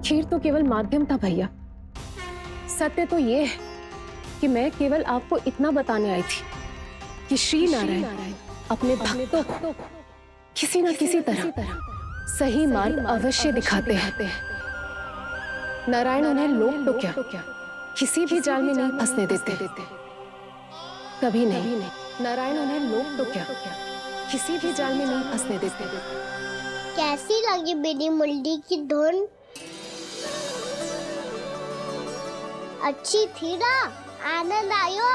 खीर तो केवल माध्यम था भैया। सत्य तो ये है कि मैं केवल आपको इतना बताने आई थी कि श्री नारायण अपने भक्तों को किसी न किसी तरह सही मार्ग अवश्य दिखाते हैं। नारायण उन्हें लोग तो क्या किसी भी जाल में नहीं फंसने देते। कभी नहीं। नारायण उन्हें लोग तो क्या किसी भी जाल में नहीं फंसने देते। कैसी लगी मेरी मुंडी की धुन? अच्छी थी ना? आनंद आयो?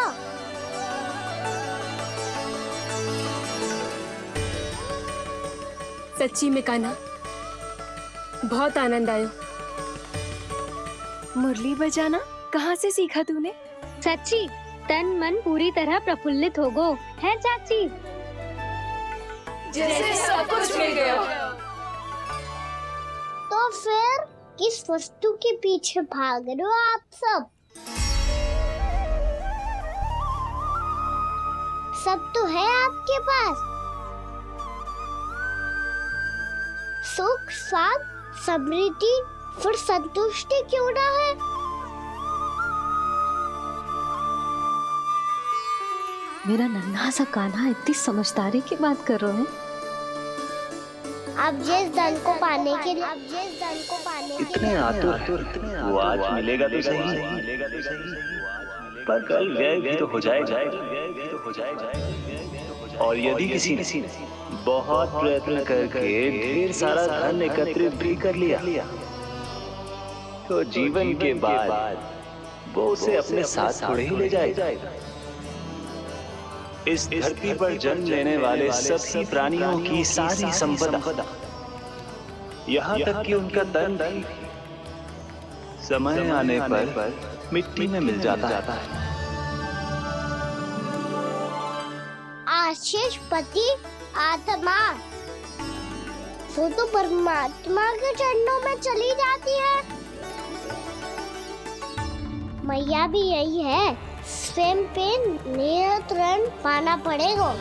सच्ची में कान्हा, बहुत आनंद आयो। मुरली बजाना कहाँ से सीखा तूने? सच्ची तन मन पूरी तरह प्रफुल्लित हो गो है चाची। जैसे सब कुछ मिल गया। तो फिर किस वस्तु के पीछे भाग रहे हो आप सब? सब तो है आपके पास। सुख, स्वाद, समृद्धि, फिर संतुष्टि क्यों ना है? मेरा नन्हा सा कान्हा इतनी समझदारी की बात कर रहे हैं। अब जिस धन को पाने के लिए इतने आतुर वो आज मिलेगा तो सही, पर कल व्यय भी तो हो जाएगा। और यदि किसी ने बहुत प्रयत्न करके ढेर सारा धन एकत्रित भी कर लिया, तो जीवन के बाद वो उसे अपने साथ थोड़े ही ले जाएगा। इस धरती पर जन्म लेने वाले सभी प्राणियों की सारी संपदा, यहाँ तक कि उनका तन भी समय आने पर मिट्टी में मिल जाता है। आशीष पति आत्मा वो तो परमात्मा के चरणों में चली जाती है। मैया भी यही है, स्वयं पे नियंत्रण पाना पड़ेगा।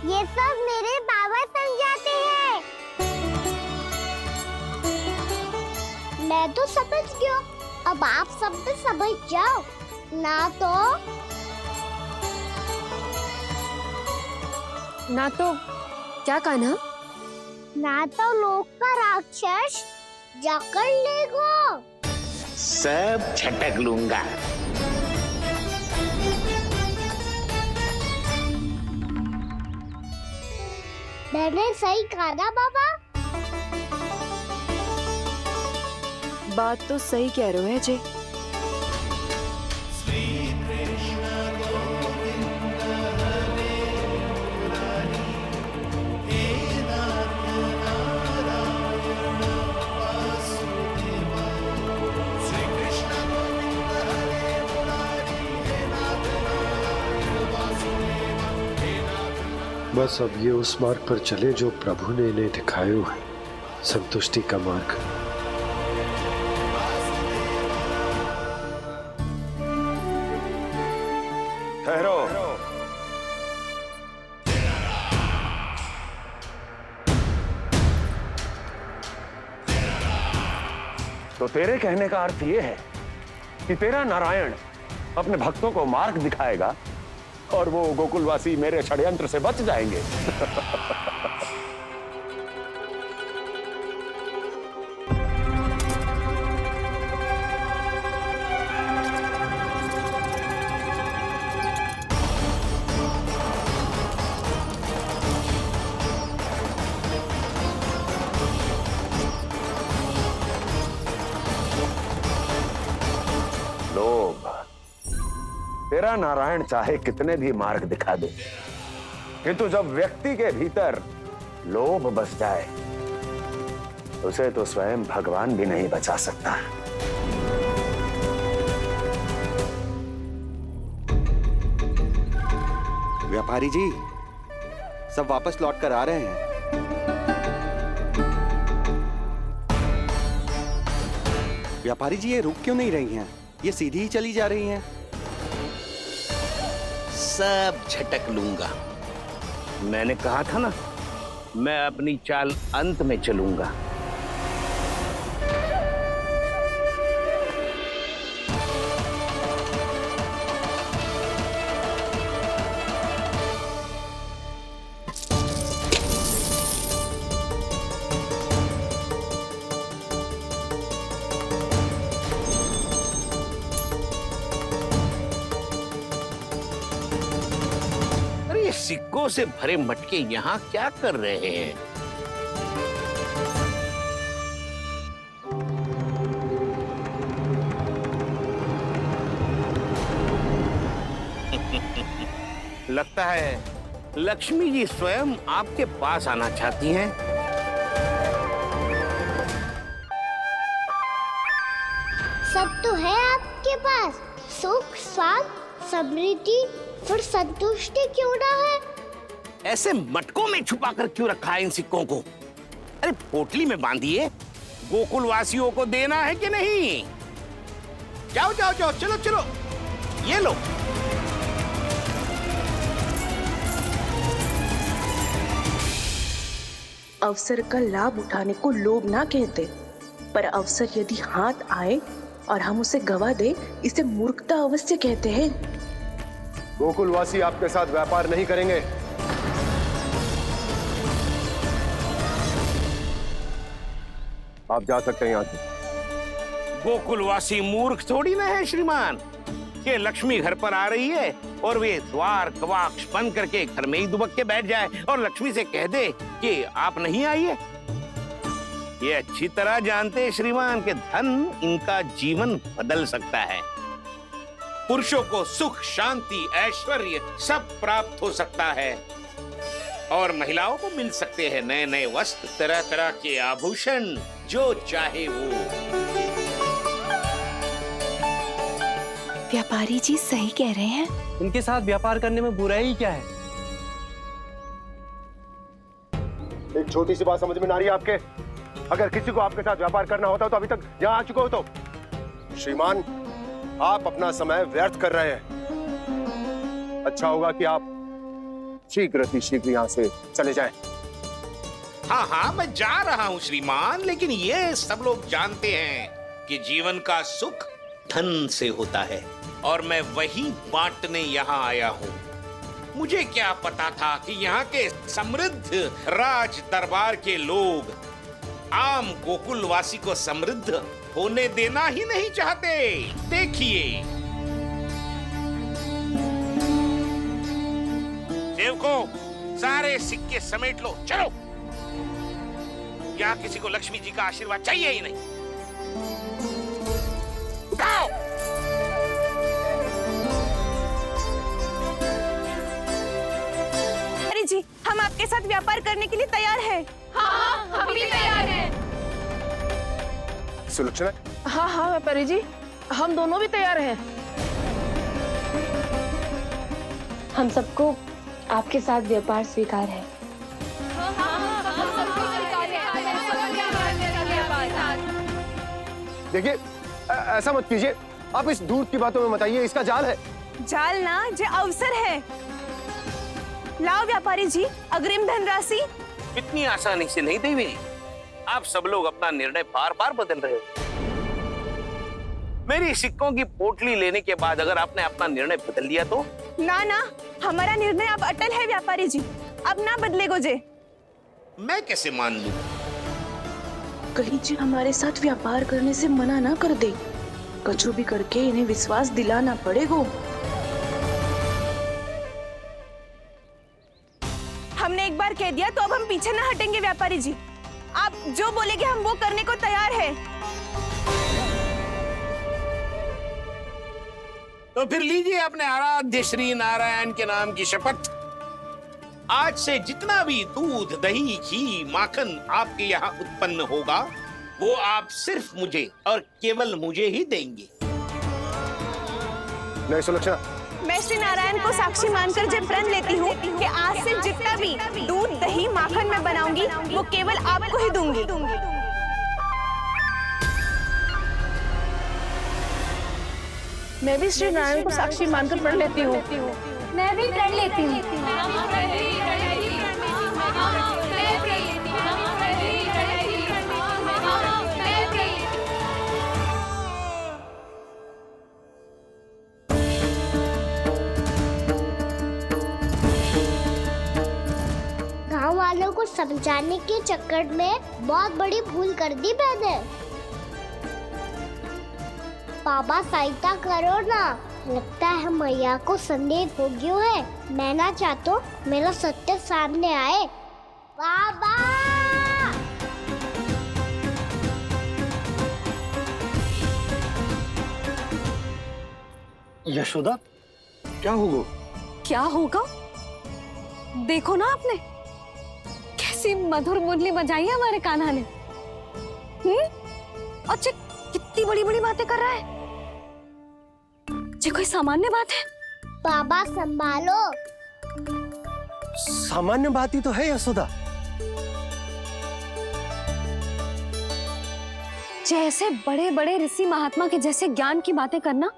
ये सब मेरे बाबा समझाते हैं। मैं तो समझ गया, अब आप सब भी समझ जाओ ना तो क्या कान्हा? ना तो लोक का राक्षस जकड़ लेगो। सब झटक लूंगा। मैंने सही कहा ना बाबा? बात तो सही कह रहे हो अजय। बस अब ये उस मार्ग पर चले जो प्रभु ने इन्हें दिखाया है, संतुष्टि का मार्ग। ठहरो। तो तेरे कहने का अर्थ यह है कि तेरा नारायण अपने भक्तों को मार्ग दिखाएगा और वो गोकुलवासी मेरे षड्यंत्र से बच जाएंगे। लोभ। तेरा नारायण चाहे कितने भी मार्ग दिखा दे, किंतु जब व्यक्ति के भीतर लोभ बस जाए, उसे तो स्वयं भगवान भी नहीं बचा सकता। व्यापारी जी, सब वापस लौट कर आ रहे हैं। व्यापारी जी, ये रुक क्यों नहीं रही हैं? ये सीधी ही चली जा रही हैं। सब झटक लूंगा। मैंने कहा था ना, मैं अपनी चाल अंत में चलूंगा। सिक्कों से भरे मटके यहाँ क्या कर रहे हैं? लगता है लक्ष्मी जी स्वयं आपके पास आना चाहती हैं। सब तो है आपके पास, सुख, स्वाद, समृद्धि, फिर संतुष्टि क्यों ना है? ऐसे मटकों में छुपा कर क्यों रखा है इन सिक्कों को? अरे पोटली में बांधिए, गोकुल वासियों को देना है कि नहीं? जाओ जाओ जाओ, चलो चलो, ये लो। अवसर का लाभ उठाने को लोभ ना कहते, पर अवसर यदि हाथ आए और हम उसे गवा दे, इसे मूर्खता अवश्य कहते हैं। गोकुलवासी आपके साथ व्यापार नहीं करेंगे। आप जा सकते हैं यहाँ से। गोकुलवासी मूर्ख थोड़ी ना है श्रीमान, कि लक्ष्मी घर पर आ रही है और वे द्वार कवाक्ष बंद करके घर में ही दुबक के बैठ जाए और लक्ष्मी से कह दे कि आप नहीं आइए। ये अच्छी तरह जानते हैं श्रीमान कि धन इनका जीवन बदल सकता है। पुरुषों को सुख, शांति, ऐश्वर्य सब प्राप्त हो सकता है और महिलाओं को मिल सकते हैं नए नए वस्त्र, तरह तरह के आभूषण, जो चाहे वो। व्यापारी जी सही कह रहे हैं। इनके साथ व्यापार करने में बुराई क्या है? एक छोटी सी बात समझ में ना रही है आपके? अगर किसी को आपके साथ व्यापार करना होता तो अभी तक यहाँ आ चुके हो। तो श्रीमान, आप अपना समय व्यर्थ कर रहे हैं। अच्छा होगा कि आप शीघ्र ही शीघ्र यहाँ से चले जाएं। हाँ हाँ, मैं जा रहा हूँ श्रीमान, लेकिन ये सब लोग जानते हैं कि जीवन का सुख धन से होता है और मैं वही बांटने यहाँ आया हूँ। मुझे क्या पता था कि यहाँ के समृद्ध राज दरबार के लोग आम गोकुलवासी को समृद्ध होने देना ही नहीं चाहते। देखिए, सेवकों, सारे सिक्के समेट लो, चलो। यहाँ किसी को लक्ष्मी जी का आशीर्वाद चाहिए ही नहीं। उठाओ। अरे जी, हम आपके साथ व्यापार करने के लिए तैयार हैं। हाँ, हम भी तैयार हैं। सुलोचना? हाँ हाँ व्यापारी जी, हम दोनों भी तैयार हैं। हम सबको आपके साथ व्यापार स्वीकार है। देखिए, ऐसा मत कीजिए। आप इस दूध की बातों में मत आइए, इसका जाल है। जाल ना, जे अवसर है। लाओ व्यापारी जी, अग्रिम धनराशि। इतनी आसानी से नहीं देवी जी। आप सब लोग अपना निर्णय बार बार बदल रहे हो। मेरी सिक्कों की पोटली लेने के बाद अगर आपने अपना निर्णय बदल दिया तो? ना ना, हमारा निर्णय अब अटल है व्यापारी जी, अब ना बदलेगो जे। मैं कैसे मान लूं? कहीं जी हमारे साथ व्यापार करने से मना ना कर दे। कछु भी करके इन्हें विश्वास दिलाना पड़ेगा। हमने एक बार कह दिया तो अब हम पीछे ना हटेंगे व्यापारी जी। आप जो बोलेंगे हम वो करने को तैयार है। तो फिर लीजिए अपने आराध्य श्री नारायण के नाम की शपथ। आज से जितना भी दूध, दही, घी, माखन आपके यहाँ उत्पन्न होगा वो आप सिर्फ मुझे और केवल मुझे ही देंगे। नहीं सुलक्षणा, मैं श्री नारायण को साक्षी मानकर जब प्रण लेती हूँ कि आज से जितना भी दूध, दही, माखन मैं बनाऊंगी वो केवल आपको ही दूंगी। मैं भी श्री नारायण को साक्षी मानकर प्रण लेती हूँ। मैं भी प्रण लेती हूँ। गाँव वालों को समझाने के चक्कर में बहुत बड़ी भूल कर दी मैंने। बाबा सहायता करो ना। लगता है मैया को संदेह हो गया है। मैं ना चाहता हूँ मेरा सत्य सामने आए। बाबा! यशोदा, क्या होगा? क्या होगा? देखो ना आपने कैसी मधुर मुरली बजाई है हमारे कान्हा ने। अच्छा, कितनी बड़ी बड़ी बातें कर रहा है। ये कोई सामान्य बात है? बाबा संभालो। सामान्य बात ही तो है यशोदा। जैसे बड़े बड़े ऋषि महात्मा के जैसे ज्ञान की बातें करना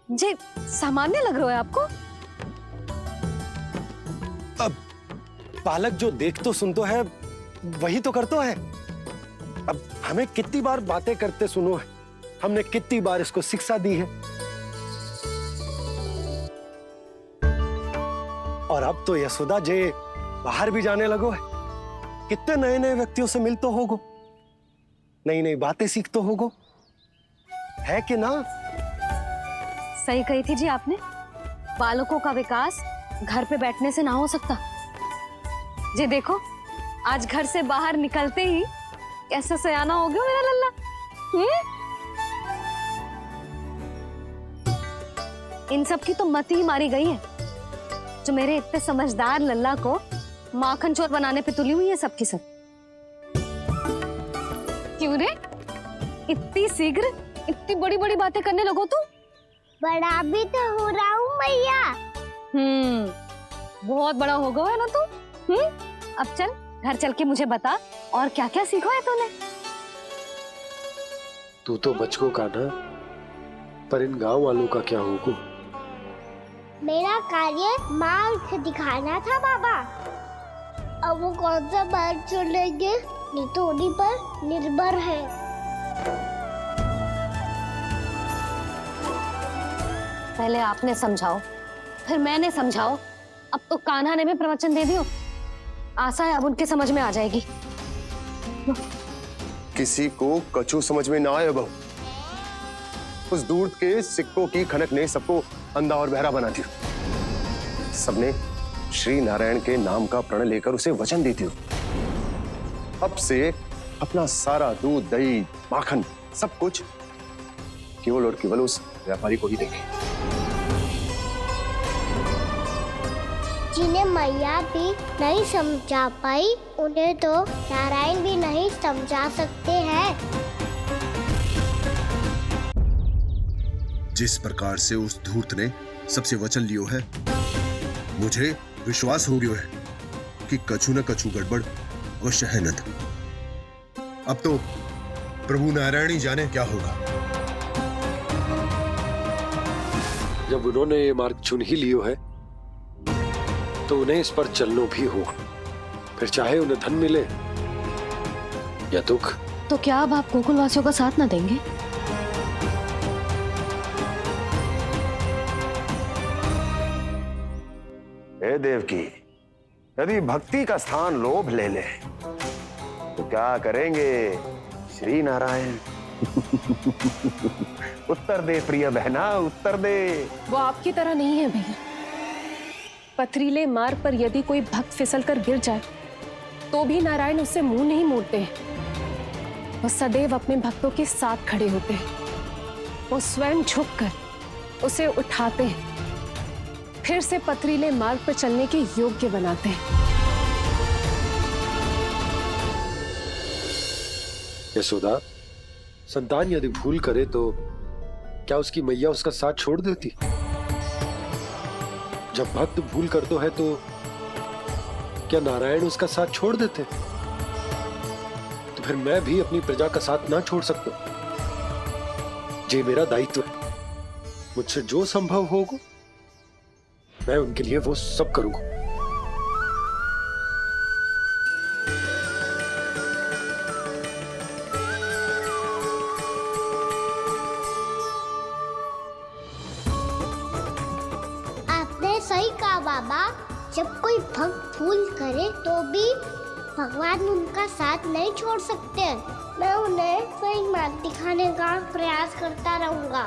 जे सामान्य लग रहा है आपको? अब बालक जो देख तो सुन तो है वही तो करता है। अब हमें कितनी बार बातें करते सुनो है, हमने कितनी बार इसको शिक्षा दी है। और अब तो यशोदा जे बाहर भी जाने लगो है, कितने नए नए व्यक्तियों से मिल तो होगो, नई नई बातें सीख तो होगो, है कि ना? सही कही थी जी आपने। बालकों का विकास घर पे बैठने से ना हो सकता। जी देखो, आज घर से बाहर निकलते ही कैसा सयाना हो गया मेरा लल्ला। इन सब की तो मत ही मारी गई है, जो मेरे इतने समझदार लल्ला को माखन चोर बनाने पे तुली हुई है सबकी सब। क्यों रे, इतनी शीघ्र इतनी बड़ी बड़ी बातें करने लगो तू? बड़ा भी तो हो रहा हूँ मैया। बहुत बड़ा हो गया है ना तू। अब चल घर चल के मुझे बता और क्या क्या सीखा है तूने। तू तो बचको कान्हा, पर इन गांव वालों का क्या होगा? मेरा कार्य मार्ग दिखाना था बाबा। अब वो कौन सा मार्ग चुनेंगे ये तो उन्हीं पर निर्भर है। पहले आपने समझाओ, फिर मैंने समझाओ, अब तो कान्हा ने भी प्रवचन दे दियो। आशा है अब उनके समझ में आ जाएगी। किसी को कछु समझ में ना आए बहू। उस दूर के सिक्कों की खनक ने सबको अंधा और बहरा बना दिया। सबने श्री नारायण के नाम का प्रण लेकर उसे वचन दी थी। अब से अपना सारा दूध, दही, माखन सब कुछ केवल और केवल उस व्यापारी को ही देंगे। जिन्हें मैया भी नहीं समझा पाई, उन्हें तो नारायण भी नहीं समझा सकते हैं। जिस प्रकार से उस धूर्त ने सबसे वचन लियो है, मुझे विश्वास हो गयो है कि कछु न कछु गड़बड़ अवश्य है नंद। अब तो प्रभु नारायण ही जाने क्या होगा। जब उन्होंने ये मार्ग चुन ही लियो है तो उन्हें इस पर चलना भी हो, फिर चाहे उन्हें धन मिले या दुख। तो क्या अब आप गोकुलवासियों का साथ ना देंगे? हे देवकी, यदि भक्ति का स्थान लोभ ले ले तो क्या करेंगे श्री नारायण? उत्तर दे प्रिय बहना, उत्तर दे। वो आपकी तरह नहीं है भैया। पथरीले मार्ग पर यदि कोई भक्त फिसल कर गिर जाए तो भी नारायण उससे मुंह नहीं मोड़ते हैं। वो सदैव अपने भक्तों के साथ खड़े होते हैं। वो स्वयं झुककर उसे उठाते हैं, फिर से पथरीले मार्ग पर चलने के योग्य बनाते हैं। यशोदा, संतान यदि भूल करे तो क्या उसकी मैया उसका साथ छोड़ देती? जब भक्त भूल करते है तो क्या नारायण उसका साथ छोड़ देते? तो फिर मैं भी अपनी प्रजा का साथ ना छोड़ सकता। ये मेरा दायित्व है। मुझसे जो संभव होगा मैं उनके लिए वो सब करूंगा। आपने सही कहा बाबा। जब कोई भक्त भूल करे तो भी भगवान उनका साथ नहीं छोड़ सकते। मैं उन्हें सही मार्ग दिखाने का प्रयास करता रहूंगा।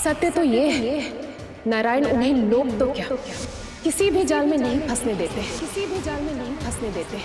सत्य तो ये है, नारायण उन्हें लोग तो क्या किसी भी जाल में नहीं फंसने देते, किसी भी जाल में नहीं फंसने देते।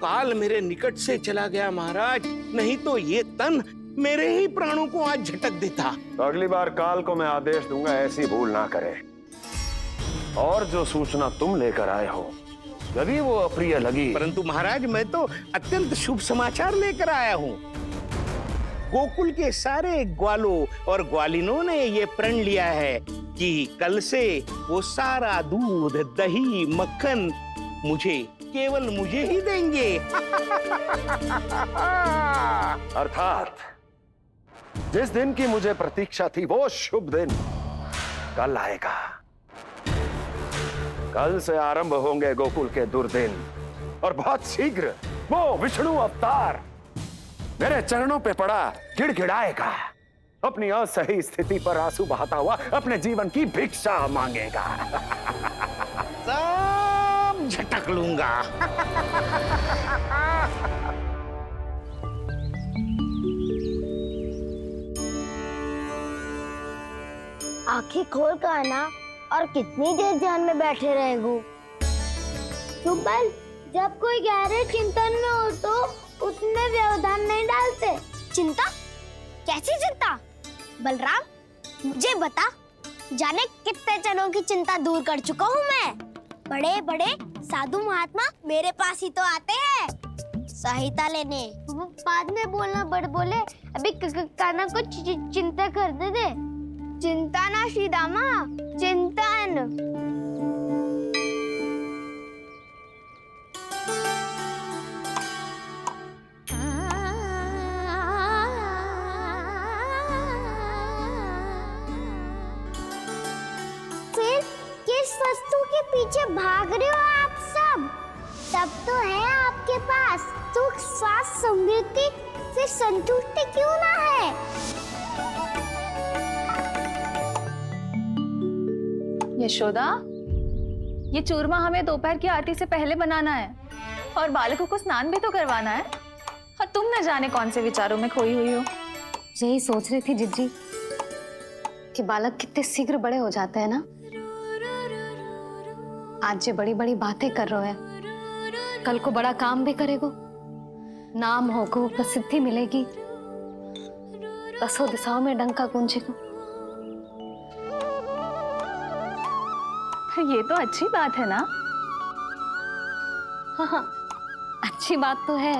काल मेरे निकट से चला गया महाराज, नहीं तो ये तन मेरे ही प्राणों को आज झटक देता। तो अगली बार काल को मैं आदेश दूंगा ऐसी भूल ना करे। और जो सूचना तुम लेकर आए हो यदि वो अप्रिय लगी, परंतु महाराज मैं तो अत्यंत शुभ समाचार लेकर आया हूँ। गोकुल के सारे ग्वालों और ग्वालिनों ने ये प्रण लिया है कि कल से वो सारा दूध, दही, मक्खन केवल मुझे ही देंगे। अर्थात जिस दिन की मुझे प्रतीक्षा थी वो शुभ दिन कल आएगा। कल से आरंभ होंगे गोकुल के दुर्दिन और बहुत शीघ्र वो विष्णु अवतार मेरे चरणों पे पड़ा गिड़गिड़ाएगा, अपनी असही स्थिति पर आंसू बहाता हुआ अपने जीवन की भिक्षा मांगेगा। सब झटक लूंगा। आंखें खोल कर आना और कितनी देर ध्यान में बैठे रहेगो? सुबह जब कोई गहरे चिंतन में हो तो उसमें व्यवधान नहीं डालते। चिंता? कैसी चिंता? बलराम मुझे बता, जाने कितने जनों की चिंता दूर कर चुका हूँ मैं। बड़े बड़े साधु महात्मा मेरे पास ही तो आते हैं सहायता लेने। बाद में बोलना बड़ बोले, अभी काना को चिंता कर दे। चिंता ना श्रीदामा, चिंतन। फिर किस वस्तु के पीछे भाग रहे हो आप सब? सब तो है आपके पास सुख, स्वास्थ्य, समृद्धि, फिर संतुष्टि क्यों ना है? यशोदा, ये चूरमा हमें दोपहर की आरती से पहले बनाना है और बालकों को स्नान भी तो करवाना है। और तुम न जाने कौन से विचारों में खोई हुई हो। यही सोच रही थी जिज्जी कि बालक कितने शीघ्र बड़े हो जाते हैं ना। आज जो बड़ी बड़ी बातें कर रहे हैं, कल को बड़ा काम भी करेगो, नाम होगो, प्रसिद्धि मिलेगी, दसों दिशाओं में डंका गूंजेगा। ये तो अच्छी बात है ना? हाँ, अच्छी बात तो है,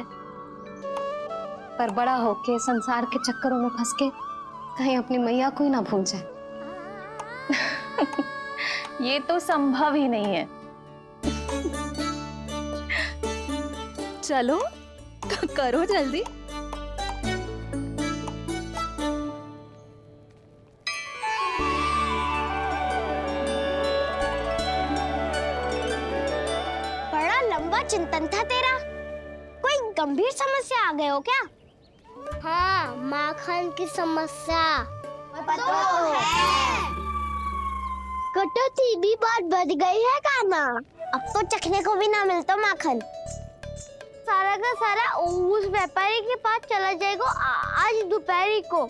पर बड़ा होके संसार के चक्करों में फंस के कहीं अपनी मैया को ही ना भूल जाए। ये तो संभव ही नहीं है। चलो करो जल्दी। बड़ा लंबा चिंतन था तेरा। कोई गंभीर समस्या आ गए हो क्या? हाँ, माखन की समस्या तो है। कटौती भी बहुत बढ़ गई है काना। अब तो चखने को भी ना मिलता माखन। सारा का सारा उस व्यापारी के पास चला जाएगा आज दोपहर को।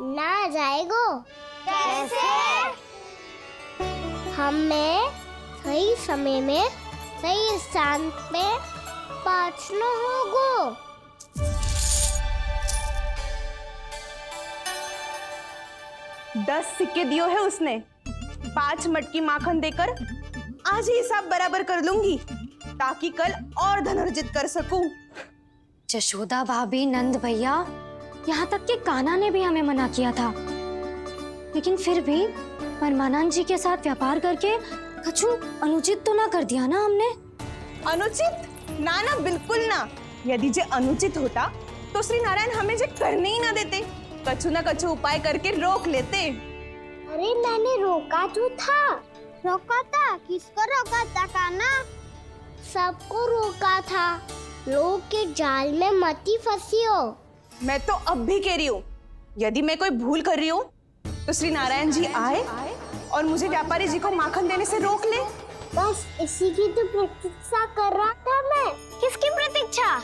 ना जाएगो? कैसे? हमें सही समय में सही स्थान पे पहुंचना होगा। 10 सिक्के दियो है उसने। 5 मटकी माखन देकर आज ही हिसाब बराबर कर लूंगी ताकि कल और धन अर्जित कर सकूं। जशोदा भाभी, नंद भैया, यहाँ तक कि कान्हा ने भी हमें मना किया था, लेकिन फिर भी परमानंद जी के साथ व्यापार करके कछु अनुचित तो ना कर दिया ना हमने? अनुचित? ना ना, बिल्कुल ना। यदि जे अनुचित होता तो श्री नारायण हमें जे करने ही ना देते, कछु ना कछु उपाय करके रोक लेते। अरे मैंने रोका तो था। रोका था? किसको रोका था कान्हा? सबको रोका था। लोग के जाल में मत ही फंसी हो। मैं तो अब भी कह रही हूँ, यदि मैं कोई भूल कर रही हूँ तो श्री नारायण जी आए और मुझे व्यापारी जी को माखन देने से रोक ले। बस इसी की तो प्रतीक्षा कर रहा था मैं। किसकी प्रतीक्षा?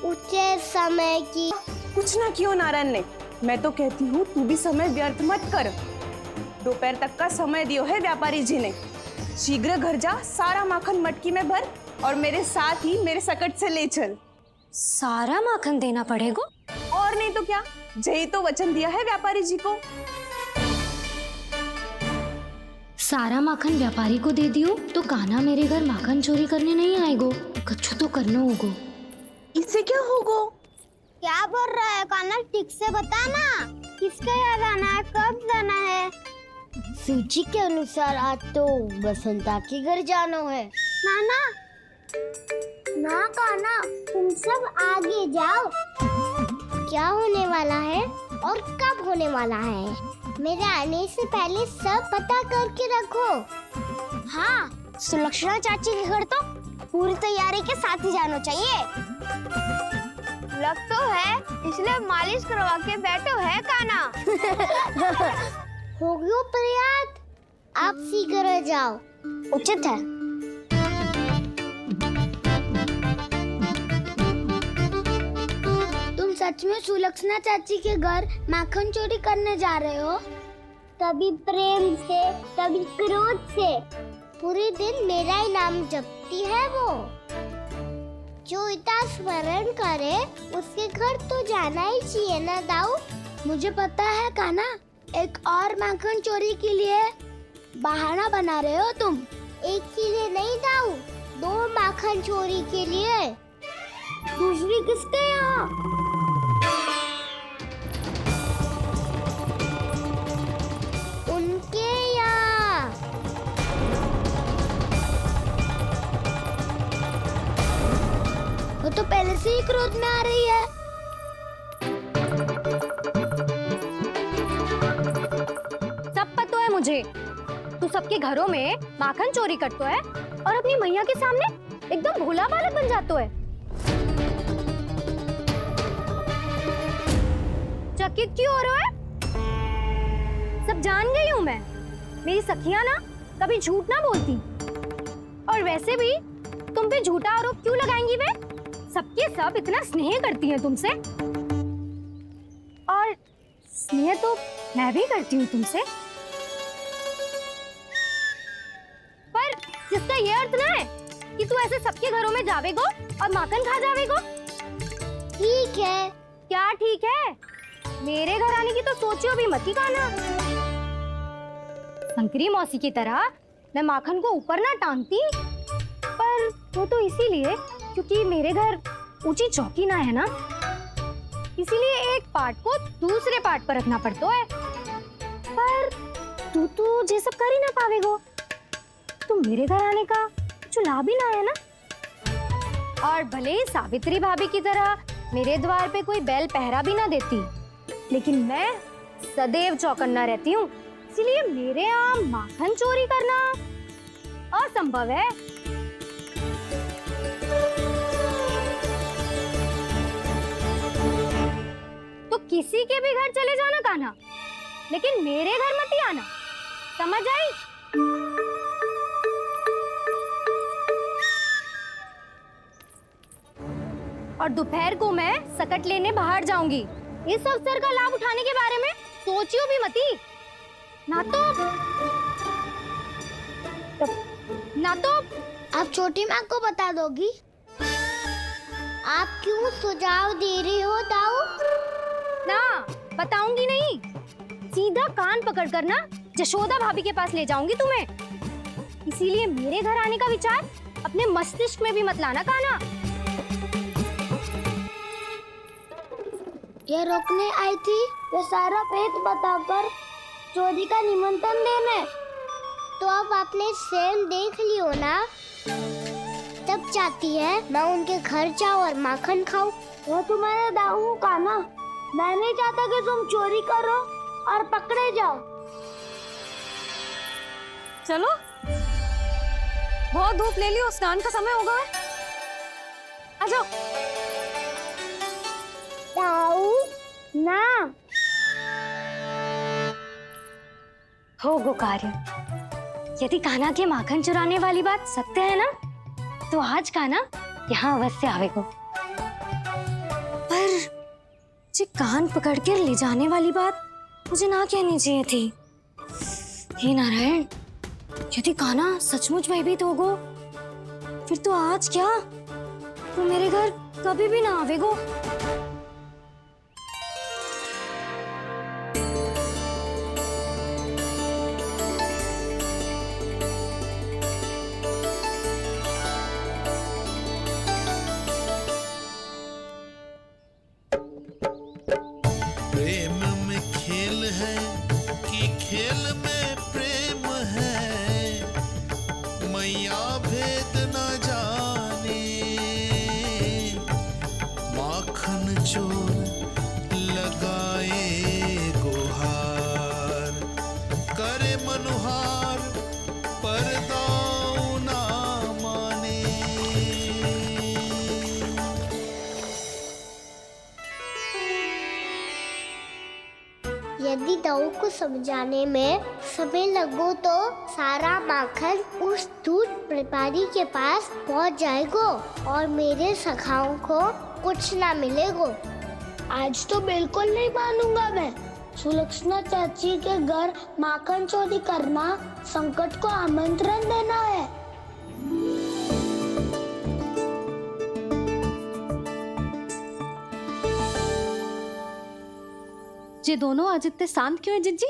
उचित समय की। कुछ ना क्यों नारायण ने, मैं तो कहती हूँ तू भी समय व्यर्थ मत कर। दोपहर तक का समय दियो है व्यापारी जी ने। शीघ्र घर जा, सारा माखन मटकी में भर और मेरे साथ ही मेरे सकट से ले चल। सारा माखन देना पड़ेगा? और नहीं तो क्या, यही तो वचन दिया है व्यापारी जी को। सारा माखन व्यापारी को दे दियो तो कान्हा मेरे घर माखन चोरी करने नहीं आएगो। कुछ तो करना होगा। इससे क्या होगा? क्या बोल रहा है कान्हा? ठीक से बता ना, किसका यहाँ जाना है, कब जाना है? सूची के अनुसार आज तो बसंता के घर जाना है। नाना ना कान्हा, तुम सब आगे जाओ। क्या होने वाला है और कब होने वाला है, मेरे आने से पहले सब पता करके रखो। हाँ, सुलक्षणा चाची के घर तो पूरी तैयारी के साथ ही जाना चाहिए। लग तो है, इसलिए मालिश करवा के बैठो है कान्हा। हो गयो प्रयास, आप शीघ्र जाओ, उचित है। तुम सच में सुलक्षणा चाची के घर माखन चोरी करने जा रहे हो? कभी प्रेम से, कभी क्रोध से, पूरे दिन मेरा ही नाम जपती है वो। जो इतना स्मरण करे उसके घर तो जाना ही चाहिए ना दाऊ। मुझे पता है कान्हा, एक और माखन चोरी के लिए बहाना बना रहे हो तुम। एक के लिए नहीं दाऊ, 2 माखन चोरी के लिए। दूसरी किसके यहाँ? उनके यहाँ। वो तो पहले से ही क्रोध में आ रही है। सब पता है मुझे, तू सबके घरों में माखन चोरी करता है और अपनी मैया के सामने एकदम भोला बालक बन जाता है। चकित क्यों हो रहा है? सब जान गई हूँ मैं। मेरी सखियां ना कभी झूठ ना बोलती, और वैसे भी तुम पे झूठा आरोप क्यों लगाएंगी वे? सबके सब इतना स्नेह करती हैं तुमसे, और स्नेह तो मैं भी करती हूँ तुमसे, पर जिसका ये अर्थ ना है कि तू ऐसे सबके घरों में जावेगो और माखन खा जावेगो। ठीक है। क्या ठीक है? मेरे घर आने की तो सोचियो भी मत ही कान्हा। शंकरी मौसी की तरह मैं माखन को ऊपर ना टांगती, पर वो तो इसीलिए क्योंकि मेरे घर ऊंची चौकी ना है ना, इसीलिए एक पार्ट को दूसरे पार्ट पर रखना पड़ता है। पर तू तो ये सब कर ही ना पावेगो, तो मेरे घर आने का कुछ लाभ ही ना है ना। और भले ही सावित्री भाभी की तरह मेरे द्वार पे कोई बैल पहरा भी ना देती, लेकिन मैं सदैव चौकन्ना रहती हूँ, इसलिए मेरे यहाँ माखन चोरी करना असंभव है। तो किसी के भी घर चले जाना कान्हा, लेकिन मेरे घर मत ही आना, समझ आई? और दोपहर को मैं सकट लेने बाहर जाऊंगी। इस अवसर का लाभ उठाने के बारे में सोचियो भी मती, ना तो आप छोटी माँ को बता दोगी? आप क्यों सुझाव दे रही हो दाऊ? ना, बताऊंगी नहीं। सीधा कान पकड़ कर ना जशोदा भाभी के पास ले जाऊंगी तुम्हें। इसीलिए मेरे घर आने का विचार अपने मस्तिष्क में भी मत लाना कान्हा। ये रोकने आई थी ये सारा पेट बताकर चोरी का निमंत्रण देने, तो अब आपने स्वयं देख लियो ना। तब चाहती है मैं उनके घर जाऊं और माखन खाऊं। वो तुम्हारे दाऊ का ना, मैं नहीं चाहता कि तुम चोरी करो और पकड़े जाओ। चलो, बहुत धूप ले लियो, स्नान का समय होगा। आ जाओ। दाऊ ना। हो गो कार्य। यदि कान्हा के माखन चुराने वाली बात सत्य है ना, तो आज कान्हा यहाँ अवश्य आवेगो। पर जे कान पकड़ कर ले जाने वाली बात मुझे ना कहनी चाहिए थी। हे नारायण, यदि कान्हा सचमुच भयभीत होगो, फिर तो आज क्या, तो मेरे घर कभी भी ना आवेगो। प्रेम में खेल है कि खेल में प्रेम है, मैया भेद न जाने। माखन चोर लगाए गुहार, करे मनुहार पर दाऊ ना माने। यदि दाऊ को समझाने में समय लगो तो सारा माखन उस दूध व्यापारी के पास पहुंच जाएगो और मेरे सखाओं को कुछ ना मिलेगो। आज तो बिल्कुल नहीं मानूंगा मैं। सुलक्षणा चाची के घर माखन चोरी करना संकट को आमंत्रण देना है। जे दोनों आज इतने शांत क्यों है जिज्जी?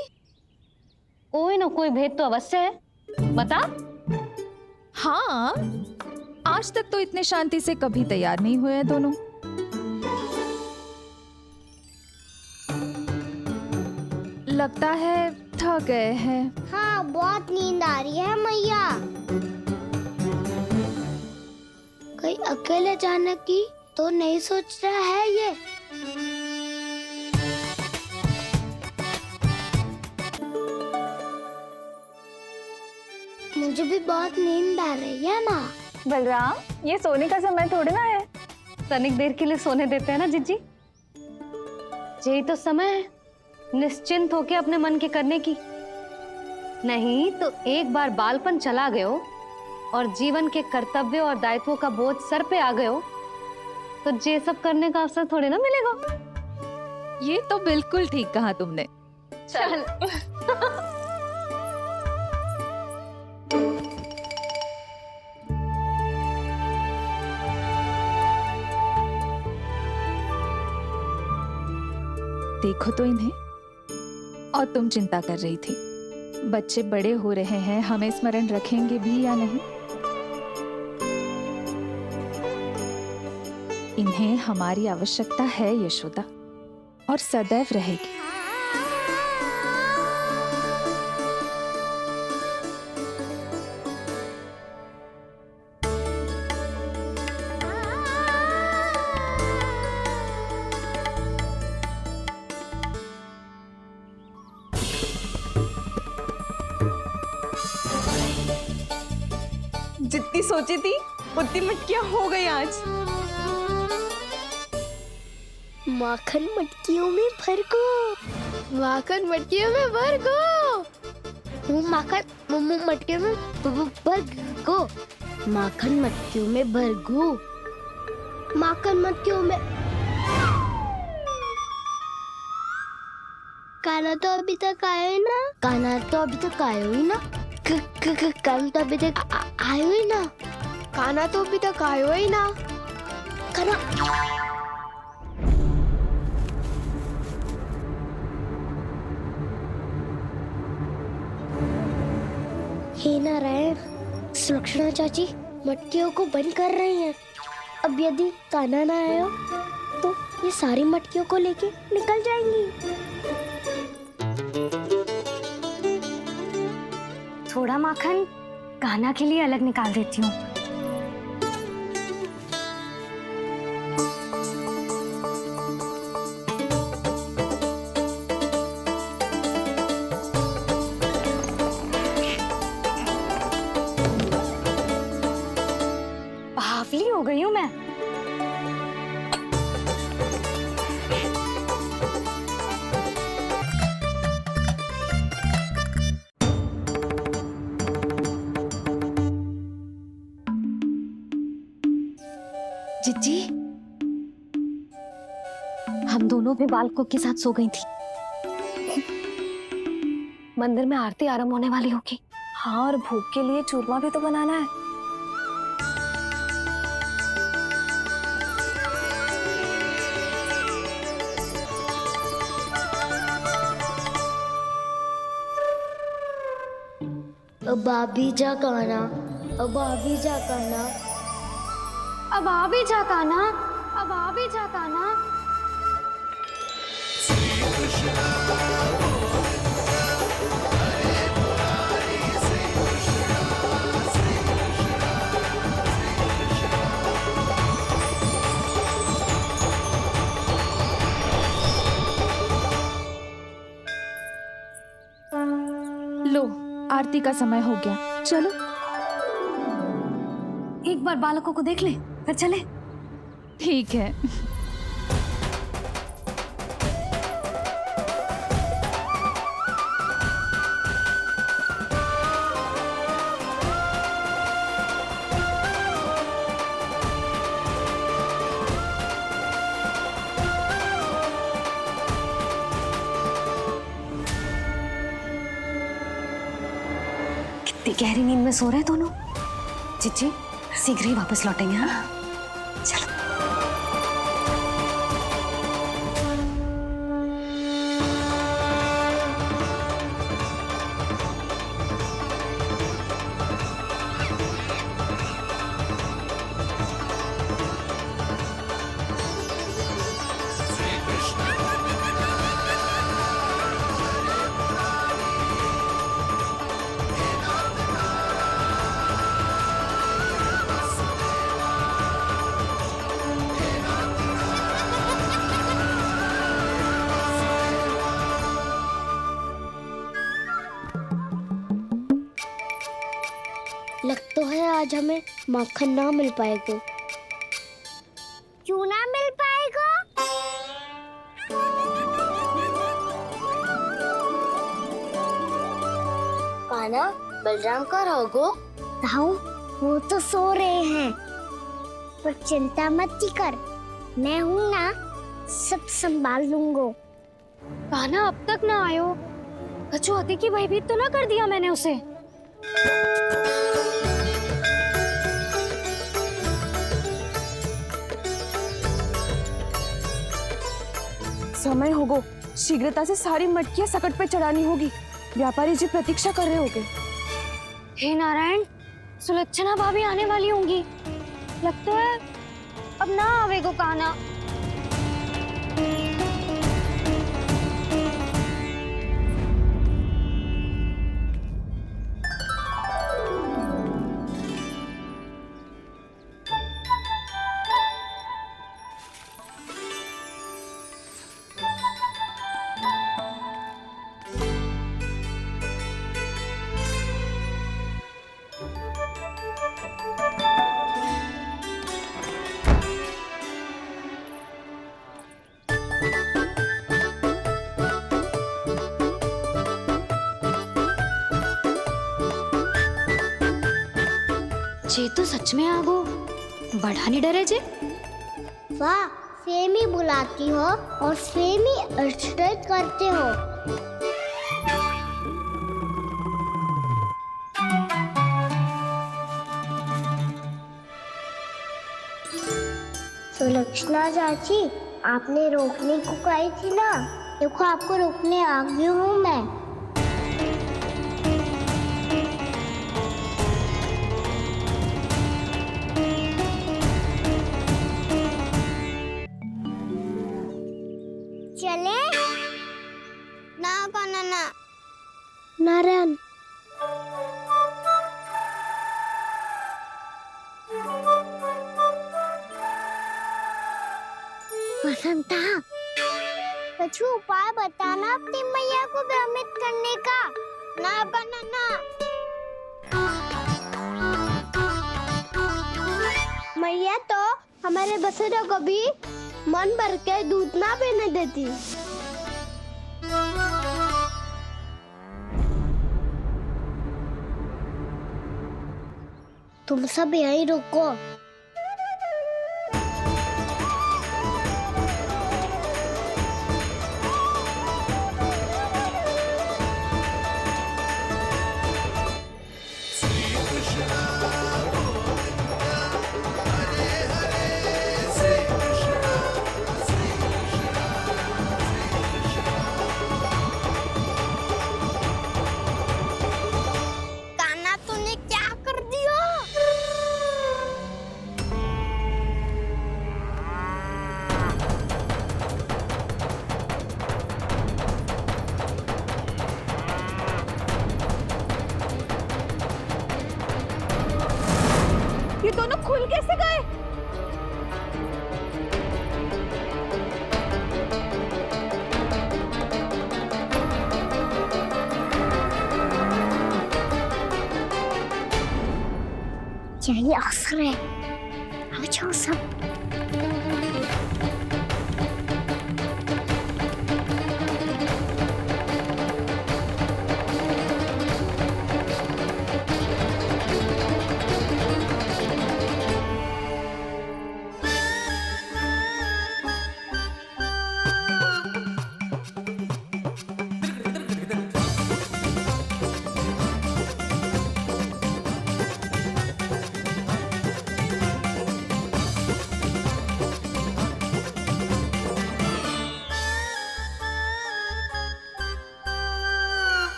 कोई ना कोई भेद तो अवश्य है, बता। हाँ, आज तक तो इतने शांति से कभी तैयार नहीं हुए हैं दोनों। लगता है थक गए हैं। हाँ, बहुत नींद आ रही है मैया। कहीं अकेले जाने की तो नहीं सोच रहा है ये? मुझे भी बहुत नींद आ रही है माँ। बलराम, ये सोने का समय थोड़ी ना है। तनिक देर के लिए सोने देते हैं ना जिज्जी। यही तो समय है निश्चिंत होके अपने मन के करने की। नहीं तो एक बार बालपन चला गयो और जीवन के कर्तव्य और दायित्वों का बोझ सर पे आ गयो, तो ये सब करने का अवसर थोड़ी ना मिलेगा। ये तो बिल्कुल ठीक कहा तुमने। चल। देखो तो इन्हें। और तुम चिंता कर रही थी बच्चे बड़े हो रहे हैं, हमें स्मरण रखेंगे भी या नहीं। इन्हें हमारी आवश्यकता है यशोदा, और सदैव रहेगी। जितनी सोची थी उतनी मटकियां हो गई आज। माखन मटकियों में भर गो। माखन मटकियों में भर गो। माखन मटकियों में भर गो। माखन मटकियों में भर गो। माखन मटकियों में। कान्हा तो अभी तक आया ही ना। कान्हा तो अभी तक आया ही ना। कान्हा तो अभी तक आयो ही ना। कान्हा तो अभी तक आयो ही ना। कान्हा। हे नारायण, सुलक्षणा चाची मटकियों को बंद कर रही हैं। अब यदि कान्हा ना आया तो ये सारी मटकियों को लेके निकल जाएंगी। थोड़ा माखन कान्हा के लिए अलग निकाल देती हूँ। बावली हो गई हूँ मैं। चिच्ची, हम दोनों भी बालकों के साथ सो गई थी। मंदिर में आरती आरंभ होने वाली होगी। हाँ, और भूख के लिए चूरमा भी तो बनाना है। अब आ भी जा काना, अब आ भी जा काना, अब आ भी जा काना, अब आ भी जा काना। लो, आरती का समय हो गया, चलो। एक बार बालकों को देख ले, फिर चले। ठीक है। कितनी गहरी नींद में सो रहे हैं दोनों। चिच्ची, शीघ्र ही वापस लौटेंगे। हाँ, चलो। लग तो है आज हमें माखन ना मिल पाएगा। क्यों ना मिल पाएगा? काना, बलराम का रहोगो? ताऊ, वो तो सो रहे हैं, पर चिंता मत कर, मैं हूँ ना, सब संभाल लूंगा। कान्हा अब तक ना आयो, कचौती की भयभीत तो ना कर दिया मैंने उसे। समय होगो, शीघ्रता से सारी मटकियां सकट पे चढ़ानी होगी। व्यापारी जी प्रतीक्षा कर रहे होंगे। हे नारायण, सुलक्षणा भाभी आने वाली होंगी। लगता है अब ना आवेगो कान्हा। जे तो सच में आगो, बड़ा नहीं डरे जे। वाह, सेम ही बुलाती हो और सेम ही अर्चना करते हो। सुलक्षणा चाची, आपने रोकने को कही थी ना, देखो आपको रोकने आ गई हूँ मैं। चले ना काना ना। नारायण, वसंता, कुछ उपाय बताना अपनी मैया को भ्रमित करने का। ना काना ना। मैया तो हमारे बसेरों को भी मन भर के दूध ना पीने देती। तुम सब यहीं रुको। ये दोनों खुल कैसे गए? यही अवसर है, आ जाओ सब।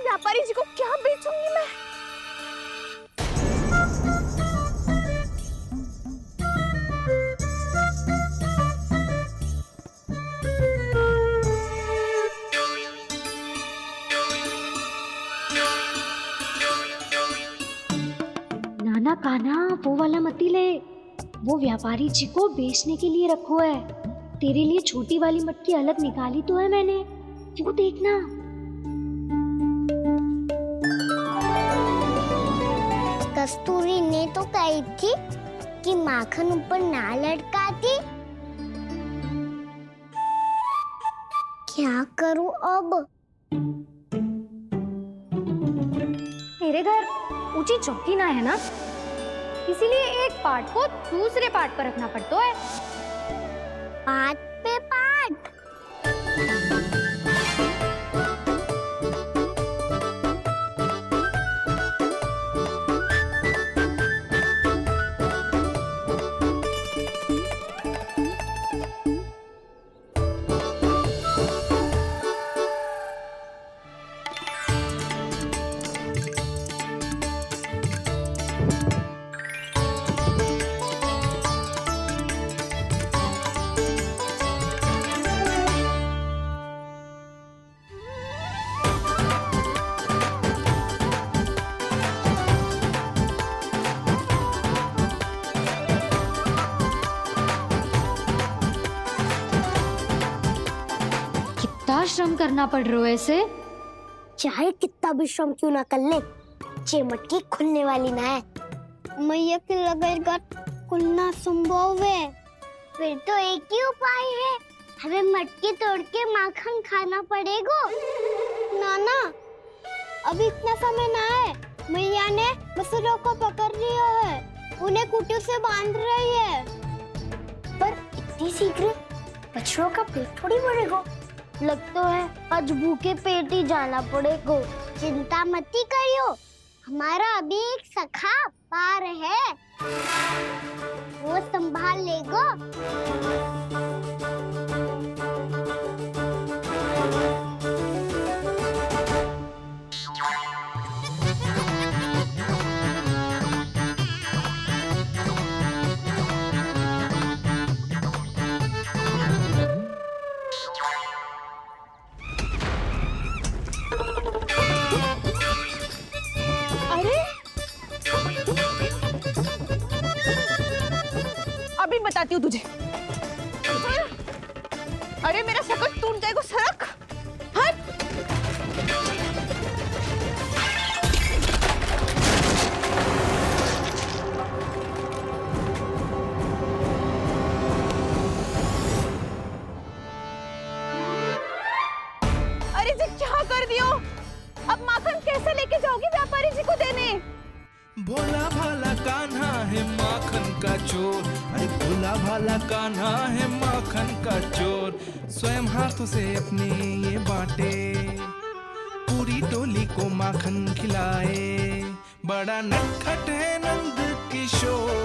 व्यापारी जी को क्या बेचूंगी मैं? नाना कान्हा वो वाला मती ले, वो व्यापारी जी को बेचने के लिए रखो है। तेरे लिए छोटी वाली मटकी अलग निकाली तो है मैंने, वो देखना। कस्तूरी ने तो कही थी कि माखन ऊपर ना लटकाती। क्या करूं अब? मेरे घर ऊंची चौकी ना है ना, इसीलिए एक पार्ट को दूसरे पार्ट पर रखना पड़ता है। पार्ट पे पार्ट। श्रम करना पड़ रहा है ऐसे। चाहे कितना भी श्रम क्यों ना कर ले, ये मटकी खुलने वाली ना है। मैया के लगेगा खुलना संभव है। फिर तो एक ही उपाय है, हमें मटकी तोड़ के माखन खाना पड़ेगा। नाना, अभी इतना समय ना है। मैया ने बछड़ों को पकड़ लिया है, उन्हें खूंटों से बांध रही है। पर इतनी शीघ्र बछड़ों का पेट थोड़ी भरेगा। लगता है आज भूखे पेट ही जाना पड़ेगा। चिंता मत करियो, हमारा अभी एक सखा पार है, वो संभाल लेगा। अभी बताती हूँ तुझे। अरे मेरा शकट टूट जाएगा, सरक हट। अरे जी क्या कर दियो? अब माखन कैसे लेके जाओगी व्यापारी जी को देने? भोला भाला कान्हा है माखन का चोर, अरे भोला भाला कान्हा है माखन का चोर। स्वयं हाथों से अपने ये बांटे, पूरी टोली को माखन खिलाए। बड़ा नटखट है नंद किशोर,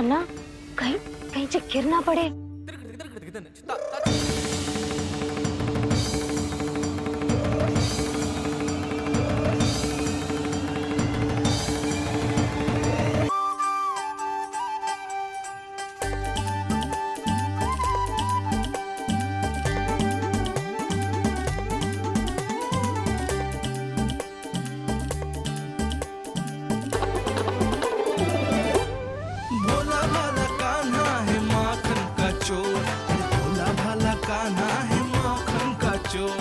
ना, कहीं कहीं से गिर ना पड़े। भोला भाला कान्हा है माखन का चोर, भोला भाला कान्हा है माखन का चोर,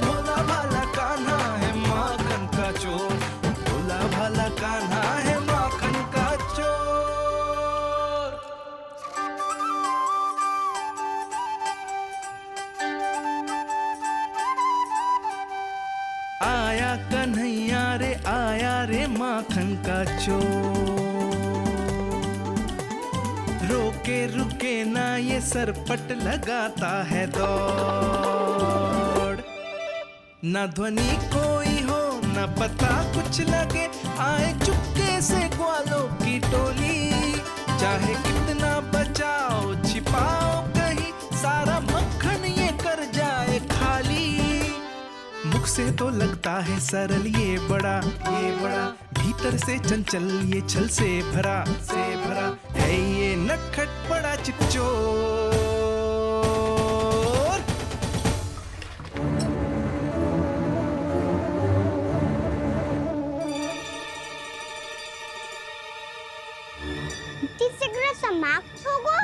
भोला भाला कान्हा है माखन का चोर, भोला भाला कान्हा है माखन का चोर। आया कन्हैया रे आया रे माखन का चोर, रोके रुके ना ये सरपट लगाता है दौड़, न ध्वनि कोई हो न पता कुछ लगे, आए चुपके से ग्वालों की टोली, चाहे कितना बचाओ छिपाओ कहीं, सारा मक्खन ये कर जाए खाली। मुख से तो लगता है सरल ये बड़ा भीतर से चंचल ये छल से भरा है ये नटखट बड़ा चिकचोर। शीघ्र समाप्त होगो,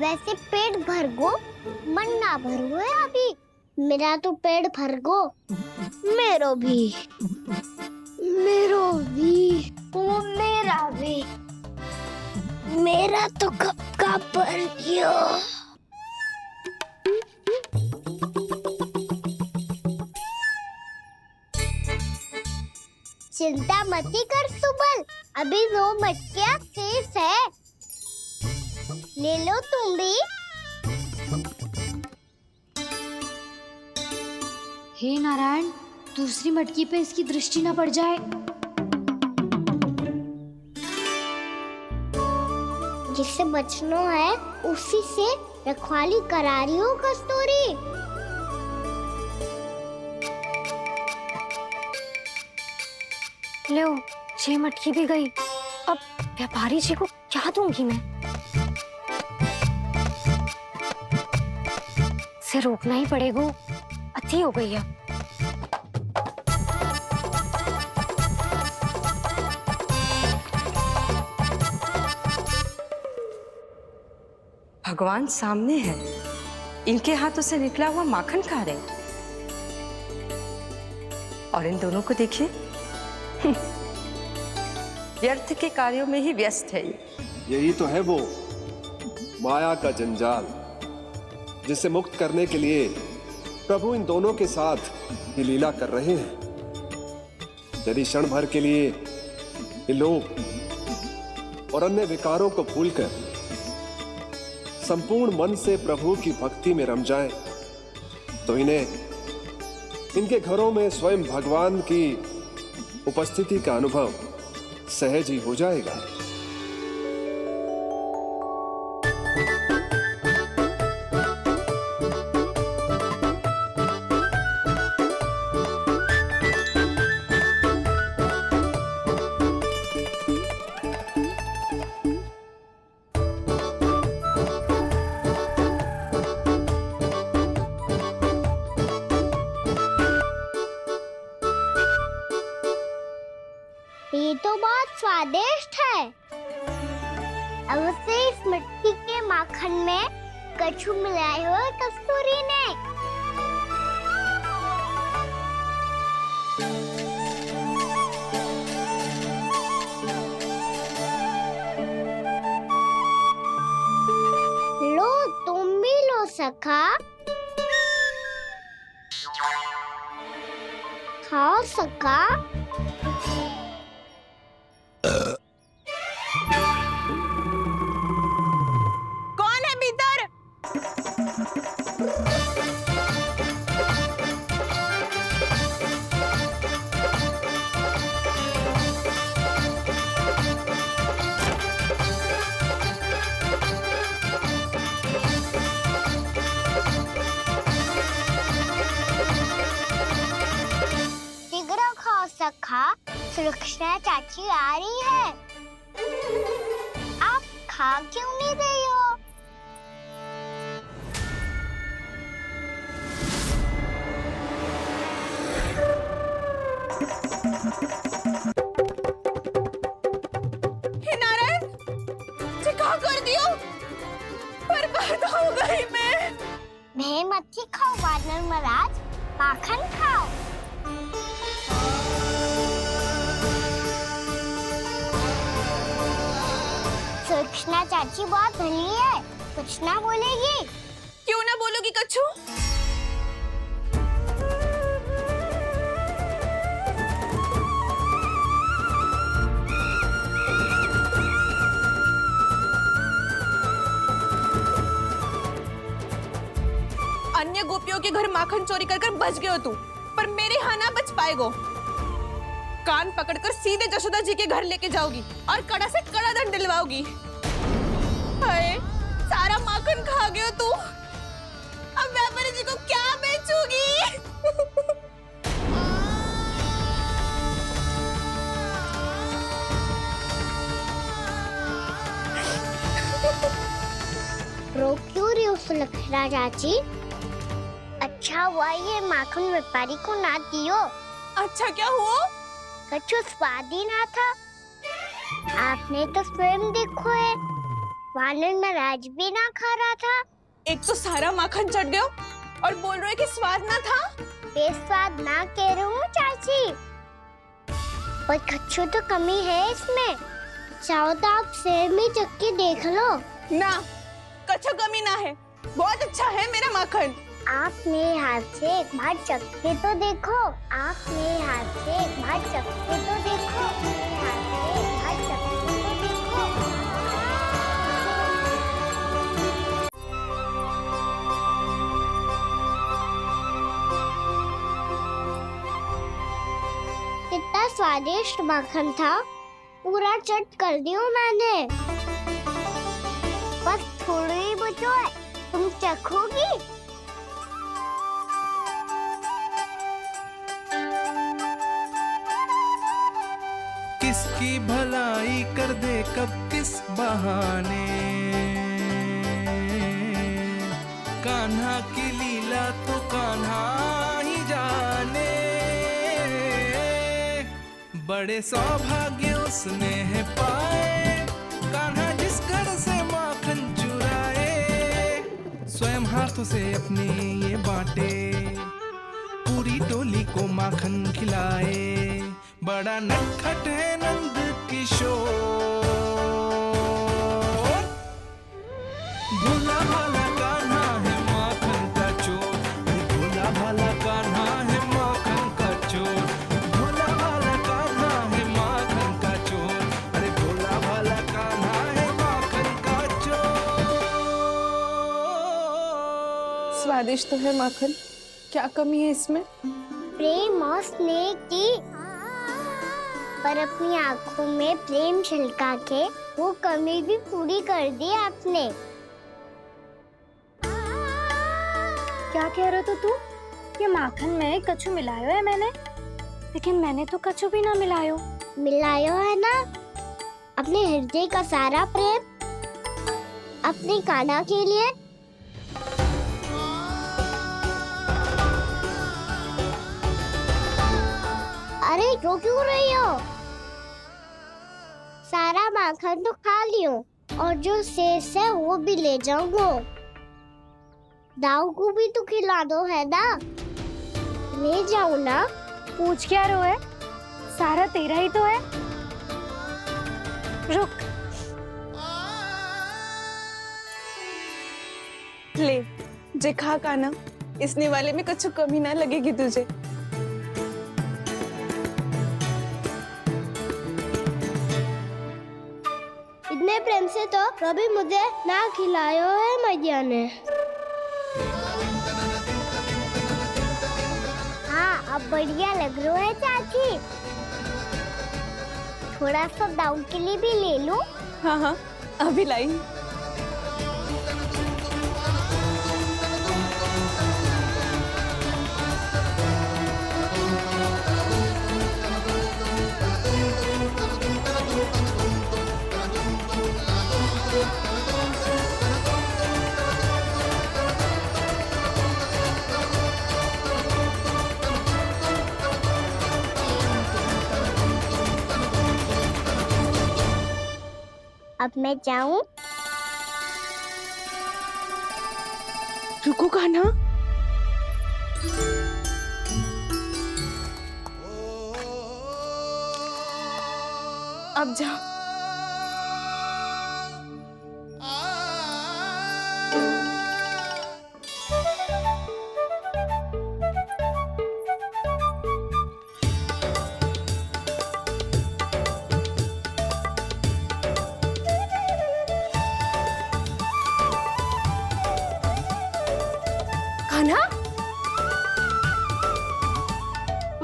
वैसे पेट भर गो मन ना भर है अभी, मेरा तो पेट भर गो, मेरो भी ओ मेरा भी, मेरा तो कब का भर गयो। चिंता मती कर सुबल, अभी 2 मटकियाँ शेष है, ले लो तुम भी। हे नारायण, दूसरी मटकी पे इसकी दृष्टि न पड़ जाए। जिससे बचना है उसी से रखवाली करा रही हो कस्तूरी। लो, 6 मटकी भी गई, अब व्यापारी जी को क्या दूंगी मैं? इसे रोकना ही पड़ेगा, अति हो गई है। भगवान सामने है, इनके हाथों से निकला हुआ माखन खा रहे, और इन दोनों को देखिए व्यर्थ के कार्यों में ही व्यस्त है। यही तो है वो माया का जंजाल, जिसे मुक्त करने के लिए प्रभु इन दोनों के साथ ये लीला कर रहे हैं। यदि क्षण भर के लिए ये लोभ और अन्य विकारों को भूलकर संपूर्ण मन से प्रभु की भक्ति में रम जाएं, तो इन्हें इनके घरों में स्वयं भगवान की उपस्थिति का अनुभव सहज ही हो जाएगा। ये तो बहुत स्वादिष्ट है। अवश्य इस मिट्टी के माखन में कछु मिलाए हो कस्तूरी ने। लो, तुम भी लो सखा, खाओ सखा। कौन है भीतर? कृष्णा चाची आ रही है। आप खा क्यों नहीं रही हो? हे नारायण, जी क्या कर दियो? बर्बाद हो गई मैं मच्छी खाओ वानर महाराज, माखन खाओ। कृष्णा चाची बहुत भली है, कुछ ना बोलेगी। क्यों ना बोलोगी कच्छू? अन्य गोपियों के घर माखन चोरी कर बच गए हो तू, पर मेरे यहाँ ना बच पाएगो। कान पकड़कर सीधे जशोदा जी के घर लेके जाओगी और कड़ा से कड़ा दंड दिलवाओगी। हाय, सारा माखन खा गए हो तू। अब व्यापारी जी को क्या बेचूगी? रो क्यों रही हो सुलक्षणा चाची? अच्छा हुआ ये माखन व्यापारी को ना दियो। अच्छा क्या हुआ? कछु स्वाद ही ना था। आपने तो स्वयं देखो है, वानर महाराज भी ना खा रहा था। एक तो सारा माखन चढ़ गया और बोल रहे कि स्वाद ना था। बेस्वाद ना कह रही हूँ चाची, पर कछु तो कमी है इसमें। चाहो तो आप स्वयं ही चख के देख लो। ना, कछु कमी ना है, बहुत अच्छा है मेरा माखन। आप मेरे हाथ से एक बार चख के तो देखो। आप मेरे हाथ से एक बार चख के तो देखो। मेरे हाथ से एक बार चख के तो देखो। कितना स्वादिष्ट माखन था, पूरा चट कर दिया मैंने। बस थोड़ी ही बचो है, तुम चखोगी? किसकी भलाई कर दे कब किस बहाने, कान्हा की लीला तो कान्हा ही जाने। बड़े सौभाग्य उसने है पाए, कान्हा जिस घर से माखन चुराए। स्वयं हाथों से अपने ये बांटे, पूरी टोली को माखन खिलाए। बड़ा नटखट है नंद किशोर, भोला भाला कान्हा है माखन का चोर। भोला भाला कान्हा है माखन का चोर। भोला भाला कान्हा है माखन का चोर। अरे भोला भाला कान्हा है माखन का चोर। स्वादिष्ट तो है माखन, क्या कमी है इसमें? प्रेम और स्नेह की, पर अपनी आंखों में प्रेम छलका के वो कमी भी पूरी कर दी आपने। क्या कह रहे हो तू? ये माखन में कछु मिलायो है मैंने, लेकिन मैंने तो कछु भी ना मिलायो। मिलायो है ना अपने हृदय का सारा प्रेम अपनी कान्हा के लिए। अरे रो क्यों रही हो? सारा माखन तो खा लियो और जो शेष है वो भी ले जाऊंगा। दाऊ को भी तो खिला दो है ना, ले जाओ ना। पूछ क्या रो है, सारा तेरा ही तो है। रुक, ले जे खा कान्हा, इस निवाले में कुछ कमी ना लगेगी तुझे। इतने प्रेम से तो कभी मुझे ना खिलायो है मैया ने। हाँ, अब बढ़िया लग रहा है चाची। थोड़ा सा दाऊ के लिए भी ले लो। हाँ हाँ, अभी लाई। अब मैं जाऊं? रुको कान्हा। अब जा। कान्हा,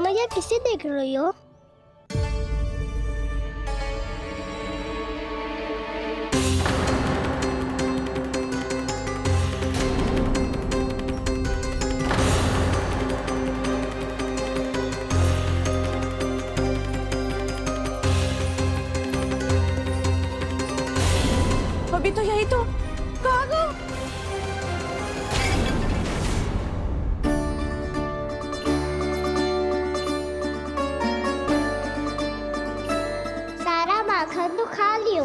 मैया किसे देख रही हो? अभी तो यही तो। कहाँ गो? सारा माखन तो खा लियो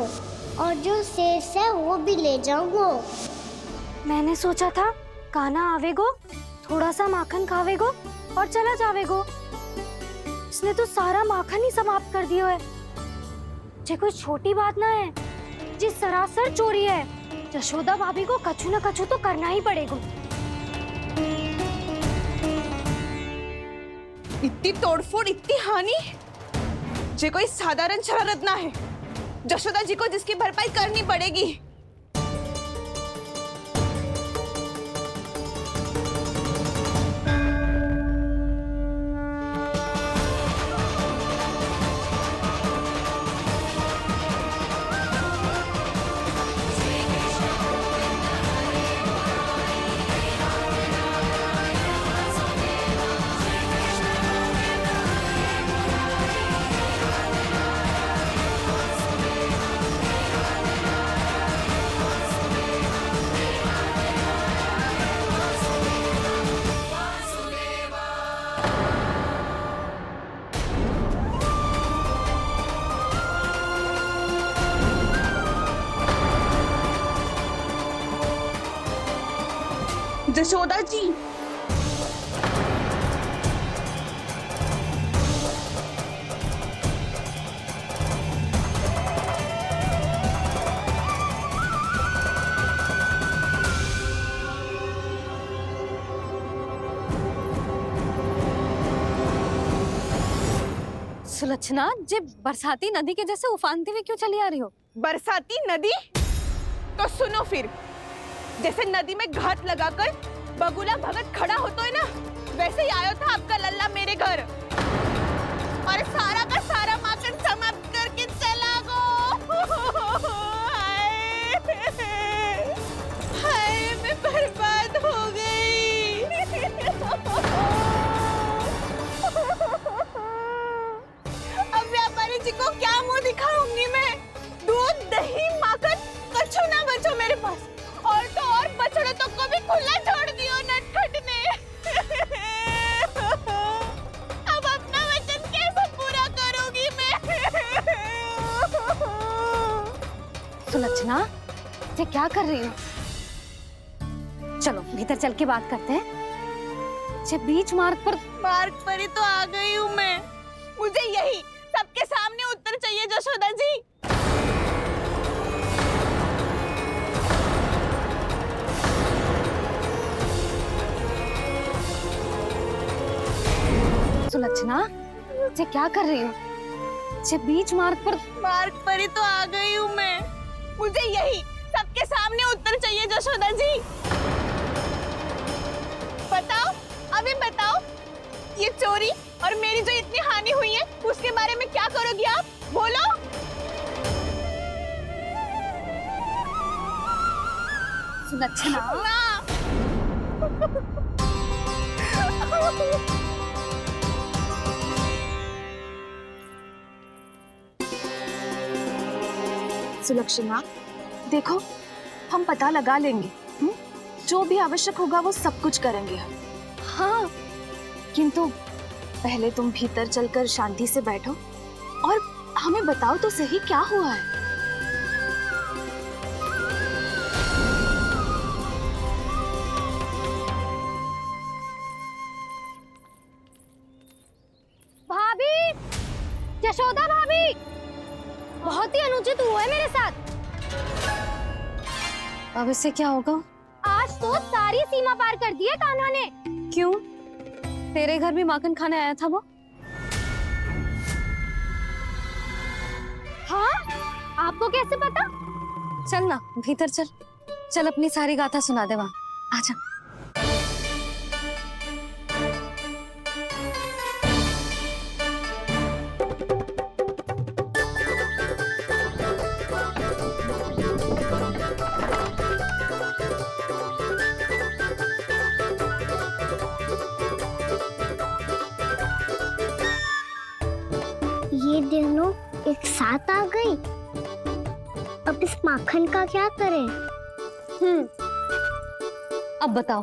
और जो शेष है वो भी ले जाऊंगो। मैंने सोचा था कान्हा आवेगो, थोड़ा सा माखन खावेगो और चला जावेगो। इसने तो सारा माखन ही समाप्त कर दिया है। ये कोई छोटी बात ना है, जी सरासर चोरी है। यशोदा भाभी को कछु न कछु तो करना ही पड़ेगा। इतनी तोड़फोड़, इतनी हानि, ये कोई साधारण शरारत ना है। यशोदा जी को जिसकी भरपाई करनी पड़ेगी। यशोदा जी, सुलक्षणा, जे बरसाती नदी के जैसे उफानते हुए क्यों चली आ रही हो? बरसाती नदी? तो सुनो फिर, जैसे नदी में घात लगाकर बगुला भगत खड़ा होता है ना, वैसे ही आया था आपका लल्ला मेरे घर और सारा का सारा माखन समाप्त करके चला गो। हाय, मैं बर्बाद हो गई। अब व्यापारी जी को क्या मुंह दिखाऊंगी मैं? दूध, दही, माखन कछु ना बचो मेरे पास। और तो और बछड़े तो को भी खुला छोड़ दियो नटखट ने। अब अपना वचन कैसे पूरा करूंगी मैं? सुलक्षणा, ये क्या कर रही हो? चलो भीतर चल के बात करते हैं। ये बीच मार्ग पर ही तो आ गई हूँ मैं। मुझे यही सबके सामने उत्तर चाहिए यशोदा जी। सुलक्षणा, ये क्या कर रही हो? ये बीच मार्ग पर ही तो आ गई हूँ मैं। मुझे यही सबके सामने उत्तर चाहिए यशोदा जी। बताओ, अभी बताओ, ये चोरी और मेरी जो इतनी हानि हुई है उसके बारे में क्या करोगी आप? बोलो। सुलक्षणा, सुलक्षणा, देखो, हम पता लगा लेंगे। जो भी आवश्यक होगा वो सब कुछ करेंगे हम। हाँ, किंतु पहले तुम भीतर चलकर शांति से बैठो और हमें बताओ तो सही क्या हुआ है। अब इससे क्या होगा? आज तो सारी सीमा पार कर दी है कान्हा ने। क्यों? तेरे घर भी माखन खाने आया था वो? हाँ, आपको कैसे पता? चल ना भीतर चल, चल अपनी सारी गाथा सुना दे वहां। आजा। ये दोनों एक साथ आ गई। अब इस माखन का क्या करें? अब बताओ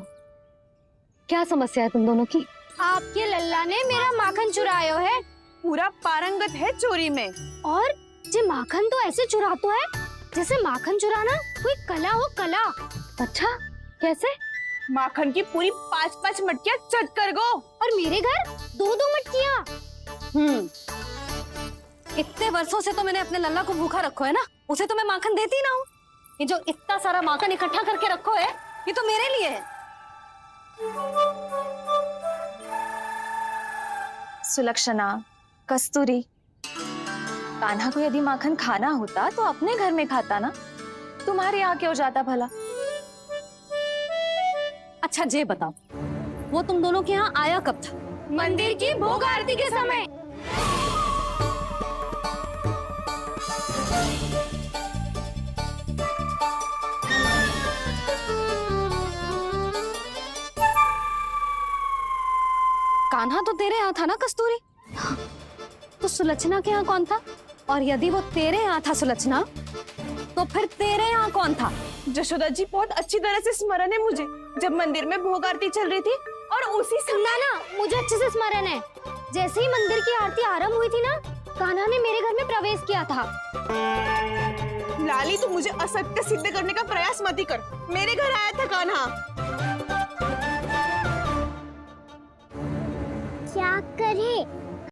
क्या समस्या है तुम दोनों की? आपके लल्ला ने मेरा माखन चुरायो है। पूरा पारंगत है चोरी में। और जे माखन तो ऐसे चुरातो है जैसे माखन चुराना कोई कला हो, कला। अच्छा, कैसे? माखन की पूरी 5-5 मटकियां चट कर गो। और मेरे घर 2-2 मटकियां। इतने वर्षों से तो मैंने अपने लल्ला को भूखा रखो है ना, उसे तो मैं माखन देती ना हूँ। ये जो इतना सारा माखन इकट्ठा करके रखो है, ये तो मेरे लिए है। सुलक्षणा, कस्तूरी, कान्हा को यदि माखन खाना होता तो अपने घर में खाता ना, तुम्हारे यहाँ क्यों जाता भला? अच्छा ये बताओ, वो तुम दोनों के यहाँ आया कब था? मंदिर की भोग आरती के समय। कान्हा तो तेरे यहाँ था ना कस्तूरी? तो सुलक्षणा के यहाँ कौन था? और यदि वो तेरे यहाँ था सुलक्षणा, तो फिर तेरे यहाँ कौन था? जशोदा जी बहुत अच्छी तरह से स्मरण है मुझे, जब मंदिर में भोग आरती चल रही थी और उसी समय ना मुझे अच्छे से स्मरण है। जैसे ही मंदिर की आरती आरंभ हुई थी ना, कान्हा ने मेरे घर में प्रवेश किया था। लाली, तू मुझे असत्य सिद्ध करने का प्रयास मत ही कर। मेरे घर आया था कान्हा।